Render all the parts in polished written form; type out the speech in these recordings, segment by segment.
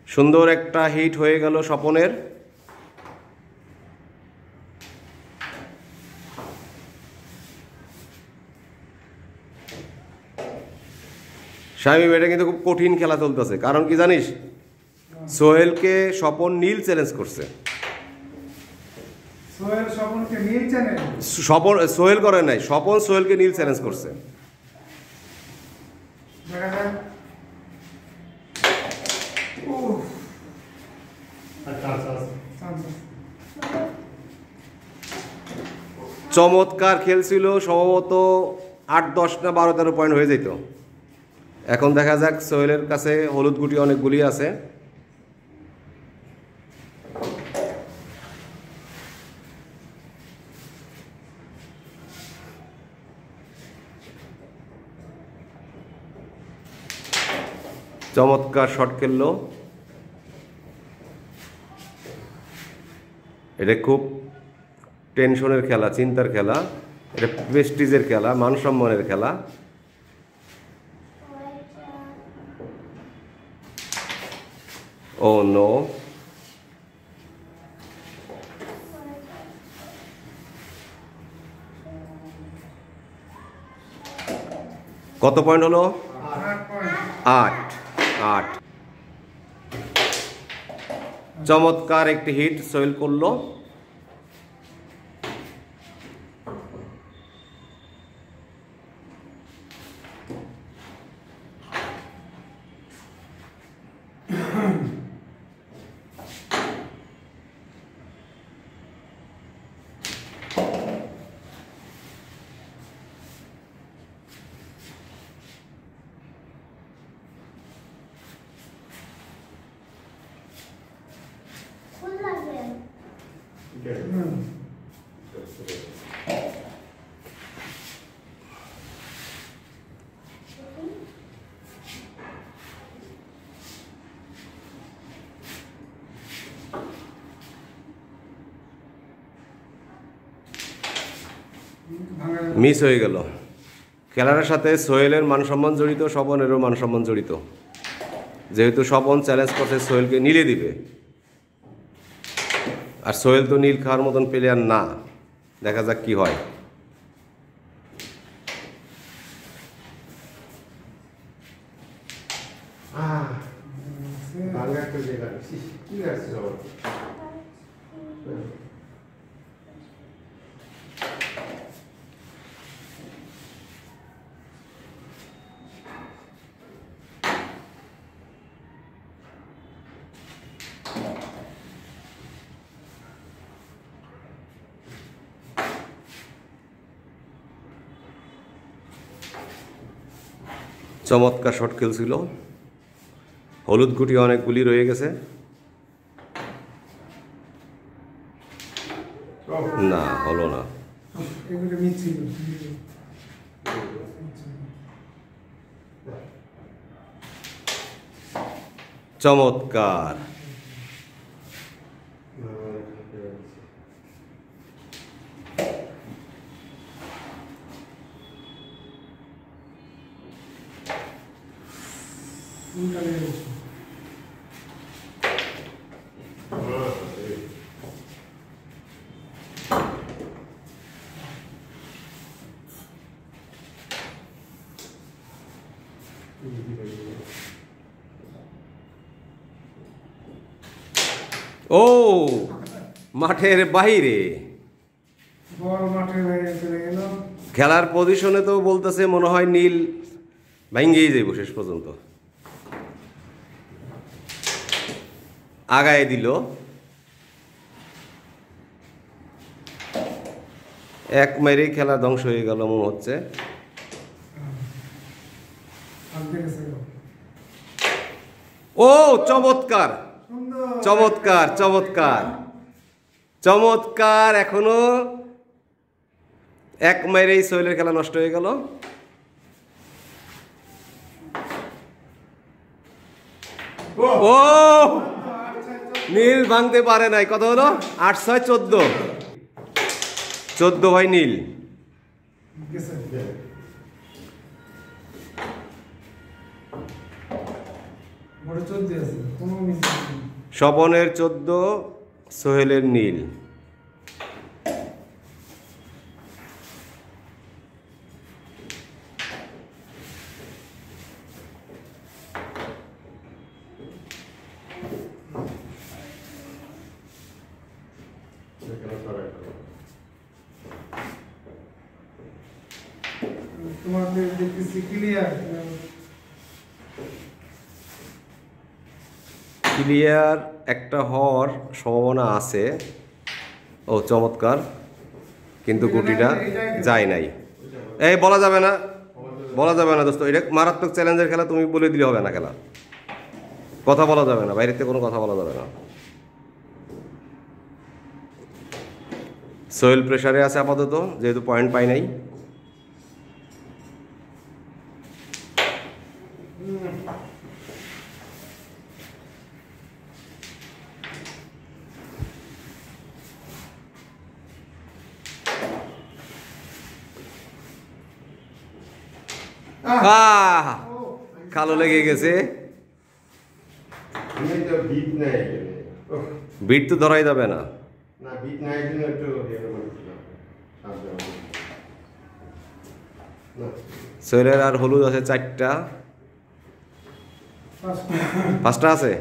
সুন্দর একটা হিট হয়ে গেল স্বপনের। শামীম, এটা কিন্তু খুব কঠিন খেলা চলতেছে, কারণ কি জানিস, সোহেলকে স্বপন নীল চ্যালেঞ্জ করছে। সোহেল করে নাই, স্বপন সোহেলকে নীল চ্যালেঞ্জ করছে। চমৎকার খেলছিল, সম্ভবত 8, 10 না 12, 13 পয়েন্ট হয়ে যেত। এখন দেখা যাক, সোহেলের কাছে হলুদ গুটি অনেকগুলি আছে। চমৎকার শট খেললো। এটা খুব টেনশনের খেলা, চিন্তার খেলা, এটা প্রেস্টিজের খেলা, মান সম্মানের খেলা। ও নো, কত পয়েন্ট হলো? 8। চমৎকার একটি হিট সোহেল করলো। মিস হয়ে গেল। খেলাটার সাথে সোহেলের মান সম্মান জড়িত, স্বপনেরও মান সম্মান জড়িত। যেহেতু স্বপন চ্যালেঞ্জ করছে সোহেলকে নীলে দিবে, আর সোহেল তো নীল খাওয়ার মতন প্লেয়ার না। দেখা যাক কি হয়। চমৎকার শট খেলছিল। হলুদ গুটি অনেকগুলি রয়ে গেছে। না, হলো না। চমৎকার। ও, মাঠের বাইরে, খেলার পজিশনে তো বলতেছে মনে হয় নীল ভাঙ্গেই যাইব শেষ পর্যন্ত। আগায় দিল, এক মেরেই খেলা ধ্বংস হয়ে গেল মনে হচ্ছে। ও চমৎকার, চমৎকার, চমৎকার, চমৎকার। এখনো এক মেরেই সোহেলের খেলা নষ্ট হয়ে গেল। ও, নীল ভাঙতে পারে নাই। কত হলো? 8, 6, 14। 14 ভাই নীল। স্বপনের 14, সোহেলের নীল। তোমাদের দেখতেছি ক্লিয়ার ক্লিয়ার একটা হওয়ার সম্ভাবনা আছে। ও চমৎকার, কিন্তু গুটিটা যায় নাই। এই বলা যাবে না, বলা যাবে না দোস্ত, এটা মারাত্মক চ্যালেঞ্জের খেলা, তুমি বলে দিলে হবে না। খেলা কথা বলা যাবে না, বাইরেতে কোনো কথা বলা যাবে না। সোহেল প্রেসারে আছে আপাতত, যেহেতু পয়েন্ট পাই নাই। কালো লেগে গেছে। বিট তো ধরাই যাবে না। সোহেলের আর হলুদ আছে 4টা, 5টা আছে।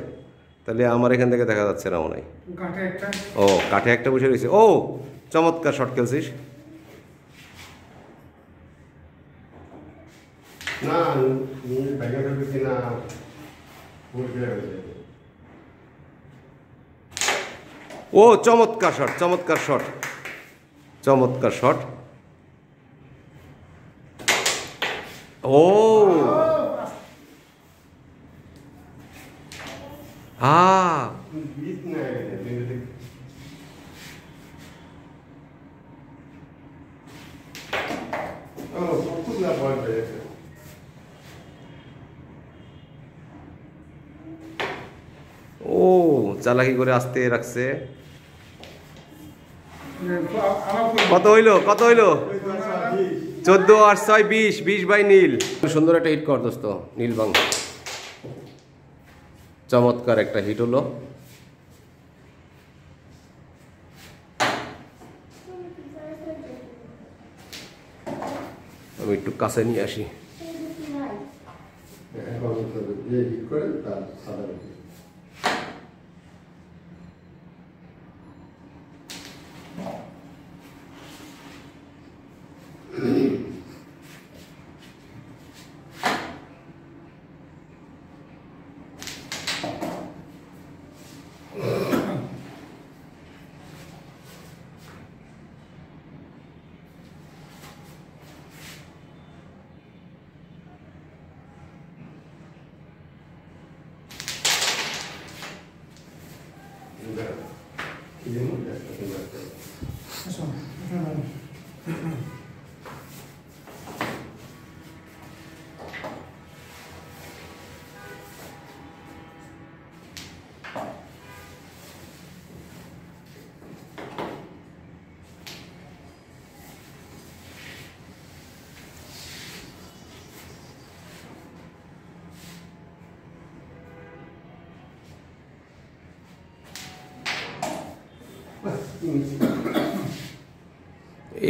তাহলে আমার এখান থেকে দেখা যাচ্ছে না মনে হয়। ও কাঠে একটা বসে রয়েছে। ও চমৎকার শট খেলছিস। ও চমৎকার শট, চমৎকার শট, চমৎকার শট। ও ও চালাকি করে আসতে রাখছে। কত হইলো, কত হইলো? 14 আর 6 20, 20 বাই নীল। সুন্দর একটা হিট কর দোস্ত, নীল বাং। চমৎকার একটা হিট হলো। আমি একটু কাছে নিয়ে আসি।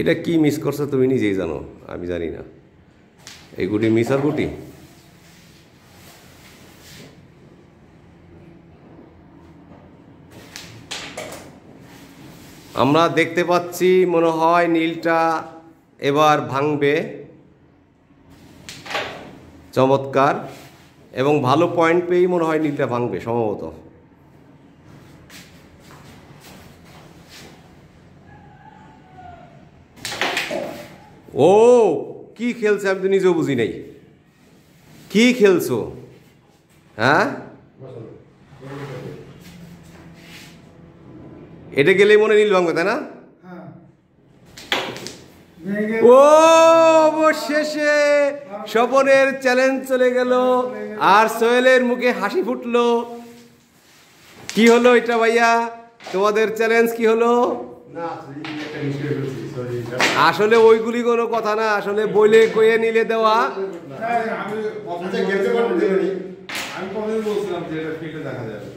এটা কি মিস করছো তুমি নিজেই জানো, আমি জানি না। এই গুটি মিস আর গুটি। আমরা দেখতে পাচ্ছি মনে হয় নীলটা এবার ভাঙবে। চমৎকার, এবং ভালো পয়েন্ট পেয়েই মনে হয় নীলটা ভাঙবে সম্ভবত। ও কি খেলছে আমি তো নিজেও বুঝি নাই। কি খেলছো? হ্যাঁ, এটা গেলেই মনে নীল ভাঙবে, তাই না? ও অবশেষে স্বপনের চ্যালেঞ্জ চলে গেল, আর সোহেলের মুখে হাসি ফুটলো। কি হলো এটা ভাইয়া, তোমাদের চ্যালেঞ্জ কি হলো? আসলে ওইগুলি কোনো কথা না, আসলে বলে কয়ে নিলে দেওয়া। তখনই বলছিলাম যে এটা কেটে দেখা যাবে।